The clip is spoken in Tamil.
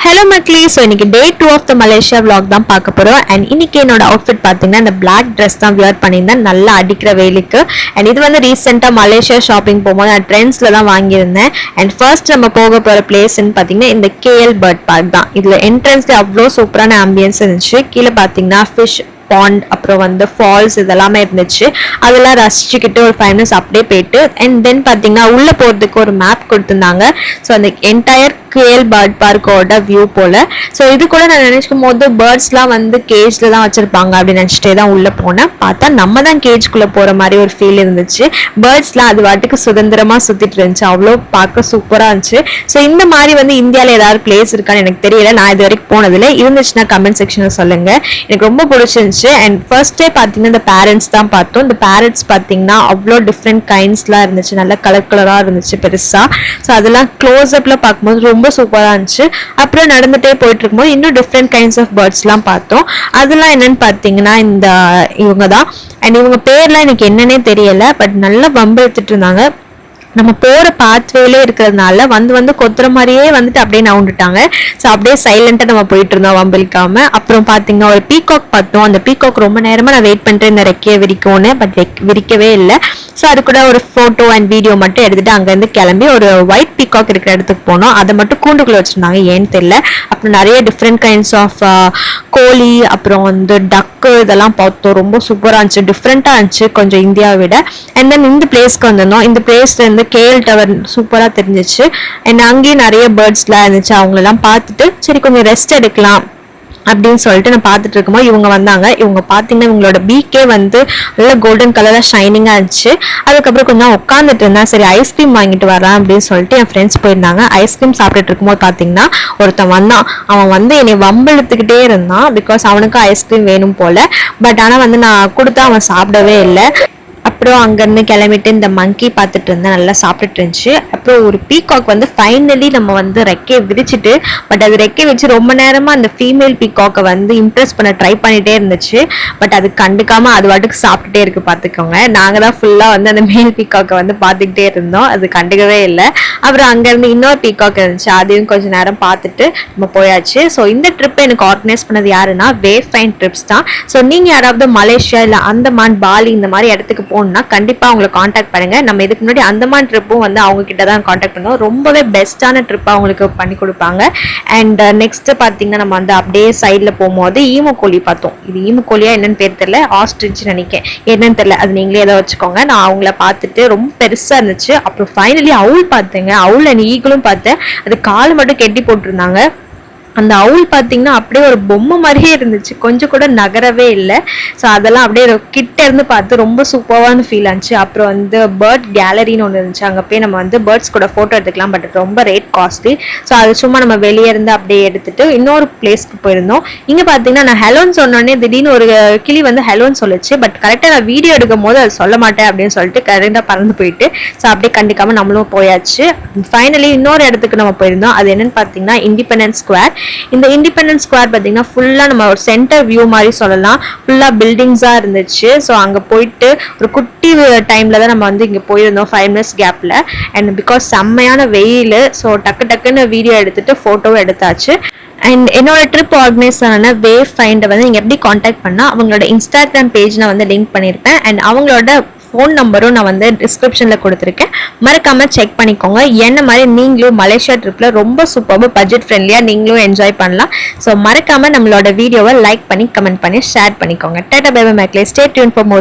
ஹலோ மக்களே, ஸோ இன்னைக்கு டே 2 ஆஃப் த மலேசியா vlog தான் பார்க்க போகிறோம். அண்ட் இன்னைக்கு என்னோட அவுட்ஃபிட் பார்த்தீங்கன்னா இந்த பிளாக் ட்ரெஸ் தான் வியர் பண்ணியிருந்தேன், நல்லா அடிக்கிற வெயிலுக்கு. அண்ட் இது வந்து ரீசெண்டாக மலேசியா ஷாப்பிங் போகும்போது நான் ட்ரெண்ட்ஸில் தான் வாங்கியிருந்தேன். அண்ட் ஃபர்ஸ்ட் நம்ம போக போகிற பிளேஸ்ன்னு பார்த்தீங்கன்னா இந்த கேஎல் பேர்ட் பார்க் தான். இதில் என்ட்ரன்ஸ்ல அவ்வளோ சூப்பரான ஆம்பியன்ஸ் இருந்துச்சு. கீழே பார்த்தீங்கன்னா ஃபிஷ் பாண்ட், அப்புறம் வந்து ஃபால்ஸ் இதெல்லாமே இருந்துச்சு. அதெல்லாம் ரசிச்சுக்கிட்டு ஒரு 5 minutes அப்படியே போயிட்டு அண்ட் தென் பார்த்தீங்கன்னா உள்ளே போகிறதுக்கு ஒரு மேப் கொடுத்துருந்தாங்க. ஸோ அந்த என்டையர் கேஎல் பேர்ட் பார்க்கோட வியூ போல. ஸோ இது கூட நான் நினைக்கும் போது பேர்ட்ஸ்லாம் வந்து கேஜ்ல தான் வச்சிருப்பாங்க அப்படின்னு நினச்சிட்டே தான் உள்ளே போனேன். பார்த்தா நம்ம தான் கேஜ்குள்ளே போகிற மாதிரி ஒரு ஃபீல் இருந்துச்சு. பேர்ட்ஸ்லாம் அது வாட்டுக்கு சுதந்திரமாக சுற்றிட்டு இருந்துச்சு, அவ்வளோ பார்க்க சூப்பராக இருந்துச்சு. ஸோ இந்த மாதிரி வந்து இந்தியாவில் ஏதாவது பிளேஸ் இருக்கான்னு எனக்கு தெரியல, நான் இது வரைக்கும் போனதில்லை. இருந்துச்சுன்னா கமெண்ட் செக்ஷனில் சொல்லுங்க. எனக்கு ரொம்ப பிடிச்சிருந்துச்சு. அண்ட் ஃபர்ஸ்ட் டே பார்த்தீங்கன்னா இந்த பேரண்ட்ஸ் தான் பார்த்தோம். இந்த பேரட்ஸ் பார்த்தீங்கன்னா அவ்வளோ டிஃப்ரெண்ட் கைண்ட்ஸ்லாம் இருந்துச்சு, நல்லா கலர் கலராக இருந்துச்சு பெருசாக. ஸோ அதெல்லாம் க்ளோஸ் அப்பில் பார்க்கும்போது ரொம்ப சூப்பராக இருந்துச்சு. அப்புறம் நடந்துகிட்டே போயிட்டு இருக்கும்போது இன்னும் டிஃப்ரெண்ட் கைண்ட்ஸ் ஆஃப் பேர்ட்ஸ்லாம் பார்த்தோம். அதெல்லாம் என்னன்னு பார்த்தீங்கன்னா இவங்க தான். அண்ட் இவங்க பேர்லாம் எனக்கு என்னன்னே தெரியல, பட் நல்லா வம்பெடுத்துட்டு இருந்தாங்க. நம்ம போகிற பாத்வேலே இருக்கிறதுனால வந்து கொத்துற மாதிரியே வந்துட்டு அப்படியே நவுண்டுட்டாங்க. ஸோ அப்படியே சைலண்டாக நம்ம போயிட்டு இருந்தோம் வம்பிழுக்காம. அப்புறம் பார்த்தீங்கன்னா ஒரு பீகாக் பார்த்தோம். அந்த பீகாக் ரொம்ப நேரமாக நான் வெயிட் பண்ணுறேன் இந்த ரெக்கையை விரிக்கும்னு, பட் விரிக்கவே இல்லை. ஸோ அது கூட ஒரு ஃபோட்டோ அண்ட் வீடியோ மட்டும் எடுத்துகிட்டு அங்கேருந்து கிளம்பி ஒரு ஒயிட் பீகாக் இருக்கிற இடத்துக்கு போனோம். அதை மட்டும் கூண்டுக்குள்ளே வச்சுருந்தாங்க, ஏன்னு தெரியல. அப்புறம் நிறைய டிஃப்ரெண்ட் கைண்ட்ஸ் ஆஃப் கோழி, அப்புறம் வந்து டக்கு இதெல்லாம் பார்த்தோம். ரொம்ப சூப்பராக இருந்துச்சு, டிஃப்ரெண்ட்டாக இருந்துச்சு கொஞ்சம் இந்தியாவை விட. அண்ட் தென் இந்த பிளேஸ்க்கு வந்திருந்தோம். இந்த பிளேஸ்ல கேஎல் டவர் சூப்பராக தெரிஞ்சிச்சு. அண்ட் அங்கேயும் நிறைய பேர்ட்ஸ்லாம் இருந்துச்சு. அவங்களெல்லாம் பார்த்துட்டு சரி கொஞ்சம் ரெஸ்ட் எடுக்கலாம் அப்படின்னு சொல்லிட்டு நான் பார்த்துட்டு இருக்கும்போது இவங்க வந்தாங்க. இவங்க பார்த்தீங்கன்னா இவங்களோட பீக்கே வந்து நல்ல கோல்டன் கலராக ஷைனிங்காக இருந்துச்சு. அதுக்கப்புறம் கொஞ்சம் உட்காந்துட்டு இருந்தேன். சரி ஐஸ்கிரீம் வாங்கிட்டு வரேன் அப்படின்னு சொல்லிட்டு என் ஃப்ரெண்ட்ஸ் போயிருந்தாங்க. ஐஸ்கிரீம் சாப்பிட்டுட்டு இருக்கும்போது பார்த்தீங்கன்னா ஒருத்தன் வந்தான். அவன் வந்து என்னை வம்பெழுத்துக்கிட்டே இருந்தான், பிகாஸ் அவனுக்கு ஐஸ்கிரீம் வேணும் போல. பட் ஆனால் வந்து நான் கொடுத்தா அவன் சாப்பிடவே இல்லை. அப்புறம் அங்கேருந்து கிளம்பிட்டு இந்த மங்கி பார்த்துட்டு இருந்தேன், நல்லா சாப்பிட்டுட்டு இருந்துச்சு. அப்புறம் ஒரு பீகாக் வந்து ஃபைனலி நம்ம வந்து ரெக்கையை விரிச்சிட்டு, பட் அது ரெக்கை வச்சு ரொம்ப நேரமாக அந்த ஃபீமேல் பீகாக்கை வந்து இம்ப்ரெஸ் பண்ண ட்ரை பண்ணிகிட்டே இருந்துச்சு. பட் அது கண்டுக்காமல் அது வாட்டுக்கு சாப்பிட்டுட்டே இருக்கு பார்த்துக்கோங்க. நாங்கள் தான் ஃபுல்லாக வந்து அந்த மேல் பீகாக்கை வந்து பார்த்துக்கிட்டே இருந்தோம், அது கண்டுக்கவே இல்லை. அப்புறம் அங்கேருந்து இன்னொரு பீகாக் இருந்துச்சு, அதையும் கொஞ்சம் நேரம் பார்த்துட்டு நம்ம போயாச்சு. ஸோ இந்த ட்ரிப்பை எனக்கு ஆர்கனைஸ் பண்ணது யாருன்னா வேவ் ஃபைன் ட்ரிப்ஸ் தான். ஸோ நீங்கள் யாராவது மலேசியா இல்லை அந்தமான், பாலி இந்த மாதிரி இடத்துக்கு போகணும்னா கண்டிப்பா அவங்களை காண்டாக்ட் பண்ணுங்க. நம்ம இதுக்கு முன்னாடி அந்தமான் ட்ரிப்பும் வந்து அவங்க கிட்ட தான் காண்டாக்ட் பண்ணோம். ரொம்பவே பெஸ்ட்டான ட்ரிப்பா அவங்களுக்கு பண்ணி கொடுப்பாங்க. அண்ட் நெக்ஸ்ட் பாத்தீங்கன்னா நம்ம வந்து அப்படியே சைட்ல போகும்போது ஈமு பார்த்தோம். இது ஈமு கோழியா என்னன்னு பேர் தெரியல, ஆஸ்ட்ரிச் நினைக்கிறேன், என்னன்னு தெரியல, அது நீங்களே ஏதோ வச்சுக்கோங்க. நான் அவங்கள பார்த்துட்டு ரொம்ப பெருசா இருந்துச்சு. அப்புறம் ஃபைனலி அவுல் பார்த்தேங்க. அவுல் அண்ட் ஈகிளும் பார்த்தேன். அது கால் மட்டும் கெட்டி போட்டிருந்தாங்க. அந்த அவுல் பார்த்தீங்கன்னா அப்படியே ஒரு பொம்மை மாதிரியே இருந்துச்சு, கொஞ்சம் கூட நகரவே இல்லை. ஸோ அதெல்லாம் அப்படியே கிட்ட இருந்து பார்த்து ரொம்ப சூப்பரான ஃபீல் ஆச்சு. அப்புறம் வந்து பேர்ட் கேலரின்னு ஒன்று இருந்துச்சு, அங்கே போய் நம்ம வந்து பேர்ட்ஸ் கூட ஃபோட்டோ எடுத்துக்கலாம். பட் ரொம்ப ரேட் காஸ்ட்லி. ஸோ அது சும்மா நம்ம வெளியே இருந்து அப்படியே எடுத்துட்டு இன்னொரு பிளேஸ்க்கு போயிருந்தோம். இங்கே பார்த்தீங்கன்னா நான் ஹெலோன்னு சொன்னோடனே திடீர்னு ஒரு கிளி வந்து ஹெலோன்னு சொல்லிச்சு. பட் கரெக்டாக நான் வீடியோ எடுக்கும் போது அது சொல்ல மாட்டேன் அப்படின்னு சொல்லிட்டு கரெக்டாக பறந்து போயிட்டு, ஸோ அப்படியே கண்டிக்காமல் நம்மளும் போயாச்சு. ஃபைனலி இன்னொரு இடத்துக்கு நம்ம போயிருந்தோம். அது என்னன்னு பார்த்தீங்கன்னா இண்டிபெண்டன்ஸ் ஸ்கொயர். இந்த இண்டிபெண்டன்ஸ் ஸ்கொயர் பார்த்தீங்கன்னா ஃபுல்லாக நம்ம ஒரு சென்டர் வியூ மாதிரி சொல்லலாம், ஃபுல்லாக பில்டிங்ஸாக இருந்துச்சு. ஸோ அங்கே போயிட்டு ஒரு குட்டி டைமில் தான் நம்ம வந்து இங்கே போயிருந்தோம், 5 minutes கேப்பில். அண்ட் பிகாஸ் செம்மையான வெயில், ஸோ டக்குன்னு வீடியோ எடுத்துட்டு ஃபோட்டோவும் எடுத்தாச்சு. அண்ட் என்னோட ட்ரிப் ஆர்கனைஸ் ஆன வேவ் ஃபைண்டை வந்து நீங்கள் எப்படி காண்டாக்ட் பண்ணால் அவங்களோட இன்ஸ்டாகிராம் பேஜ் நான் வந்து லிங்க் பண்ணியிருப்பேன். அண்ட் அவங்களோட ஃபோன் நம்பரும் நான் வந்து டிஸ்கிரிப்ஷனில் கொடுத்துருக்கேன், மறக்காமல் செக் பண்ணிக்கோங்க. என்ன மாதிரி நீங்களும் மலேசியா ட்ரிப்பில் ரொம்ப சூப்பராக பட்ஜெட் ஃப்ரெண்ட்லியாக நீங்களும் என்ஜாய் பண்ணலாம். ஸோ மறக்காமல் நம்மளோட வீடியோவை லைக் பண்ணி கமெண்ட் பண்ணி ஷேர் பண்ணிக்கோங்க. டாடா பை பை மக்களே, ஸ்டே டியூன் ஃபார் மோர்.